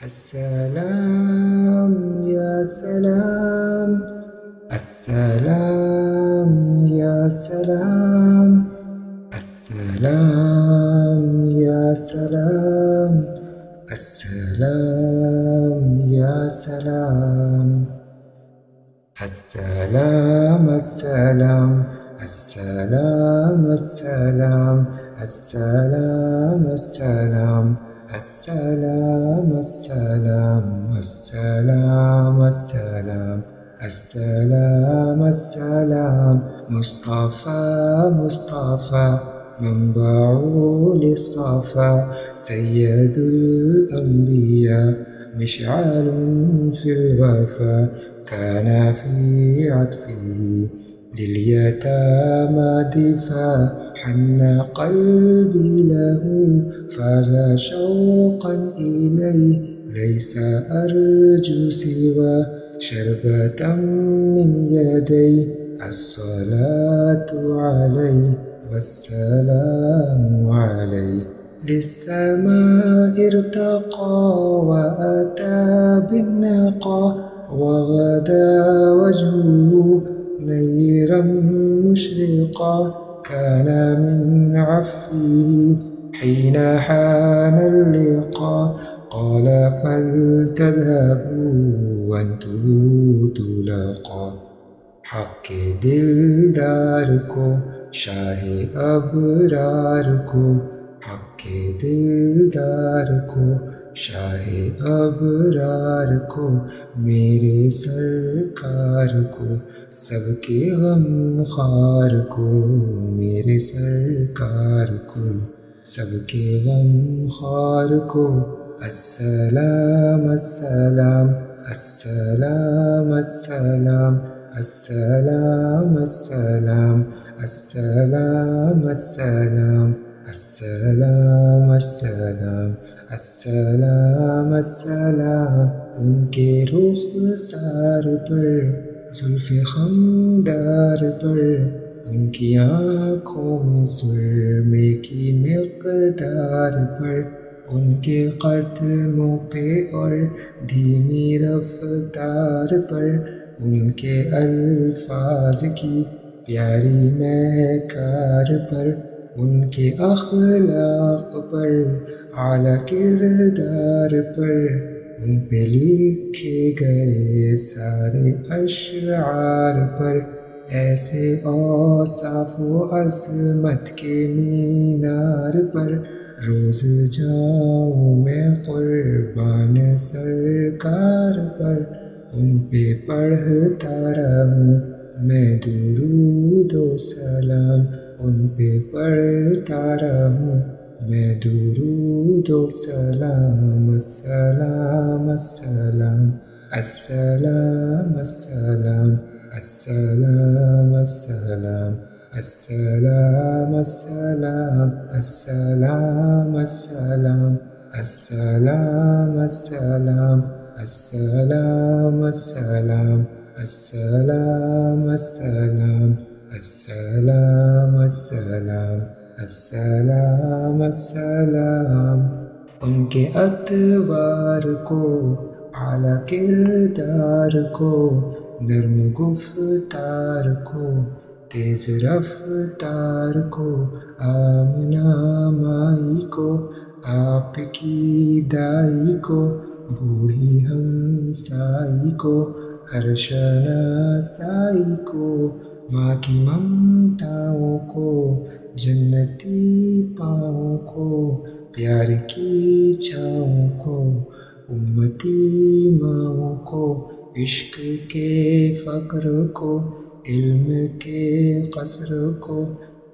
السلام يا سلام، السلام يا سلام، السلام يا سلام، السلام يا سلام، السلام السلام، السلام السلام، السلام السلام، السلام السلام، السلام السلام، السلام السلام. مصطفى مصطفى منبع للصفا، سيد الأنبياء مشعل في الوفا، كان في عطفه لليتامى دفاع، حن قلبي له فاز شوقا إليه، ليس أرجو سوى شربة من يديه، الصلاة عليه والسلام عليه. للسماء ارتقى وأتى بالنقى، وغدا وجهه نيرا مشرقا، كان من عفوه حين حان اللقاء، قال فلتذهبوا وانتم تلاقى، حق دلدار کو شاہ ابرار کو، حق دلدار کو شاہ ابرار کو، میرے سرکار کو سب کے غم خوار کو، میرے سرکار کو سب کے غم خوار کو. السلام السلام، السلام السلام، السلام السلام، السلام السلام، السلام السلام، السلام السلام. ان کے رخسار پر زلف خمدار پر، ان کی آنکھوں میں سرمے کی مقدار پر، ان کے قدموں پہ اور دھیمی رفتار پر، ان کے الفاظ کی پیاری مہکار پر، ان کے اخلاق پر اعلیٰ کردار پر، ان پہ لکھے گئے سارے اشعار پر، ایسے اوصاف و عظمت کے مینار پر، روز جاؤں میں قربان سرکار پر، ان پہ پڑھتا رہوں میں درود و سلام، ان پہ پڑھتا رہوں میں درود و سلام. السلام السلام، السلام السلام، السلام السلام، السلام السلام، السلام السلام، السلام السلام، السلام السلام، السلام السلام، السلام السلام، السلام السلام. ان کے ادوار کو اعلیٰ کردار کو، نرم گفتار کو تیز رفتار کو، آمنہ مائی کو آپ کی دائی کو، بوڑھی ہمسائی کو ہر شناسائی کو، ماں کی ممتاؤں کو جنتی پاؤں کو، پیار کی چھاؤں کو امتی ماؤں کو، عشق کے فقر کو علم کے قصر کو،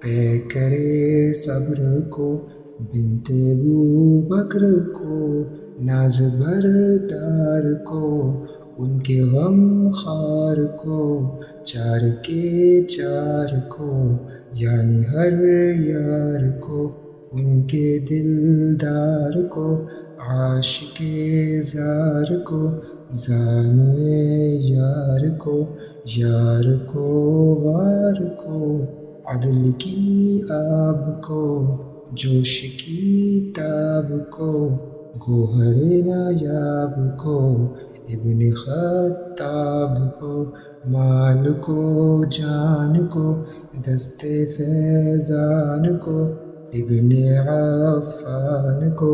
پے کرے صبر کو بنت ابوبکر کو، ناز بردار کو ان کے غم خوار کو، چار کے چار کو یعنی ہر یار کو، ان کے دلدار کو عاشق زار کو، زانوے یار کو یار کو غار کو، عدل کی آب کو جوش کی تاب کو، گوہر نایاب کو، ابن خطاب کو، مال کو جان کو، دست فیضان کو، ابن عفان کو،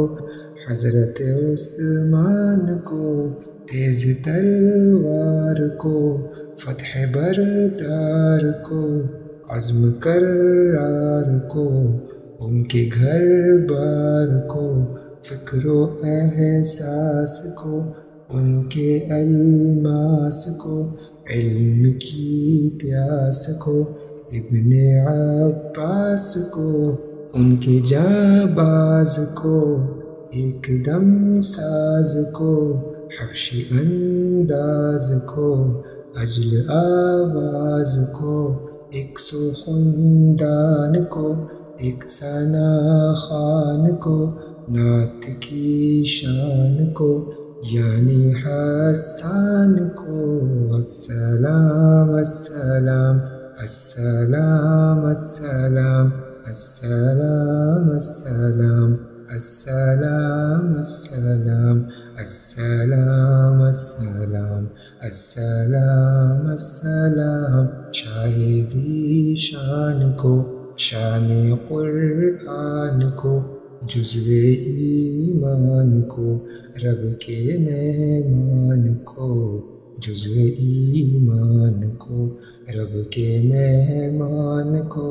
حضرت عثمان کو، تیز تلوار کو، فتح بردار کو، عزم کرار کو، ان کے گھر بار کو، فکر و احساس کو، ان کے الماس کو، علم کی پیاس کو، ابن عباس کو، ان کے جانباز کو، ایک دم ساز کو، حبشی انداز کو، اجل آواز کو، ایک سخندان کو، ایک ثنا خوان کو، نعت کی شان کو، یعنی حسان کو، السلام السلام السلام السلام السلام السلام السلام السلام السلام السلام السلام السلام، شاہ ذی شان کو، شان قرآن کو، جزو ایمان کو، رب کے مہمان کو، جزو ایمان کو، رب کے مہمان کو،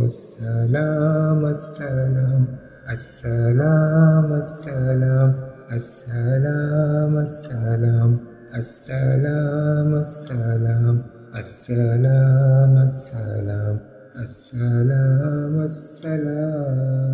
السلام السلام السلام السلام السلام السلام السلام السلام السلام السلام السلام السلام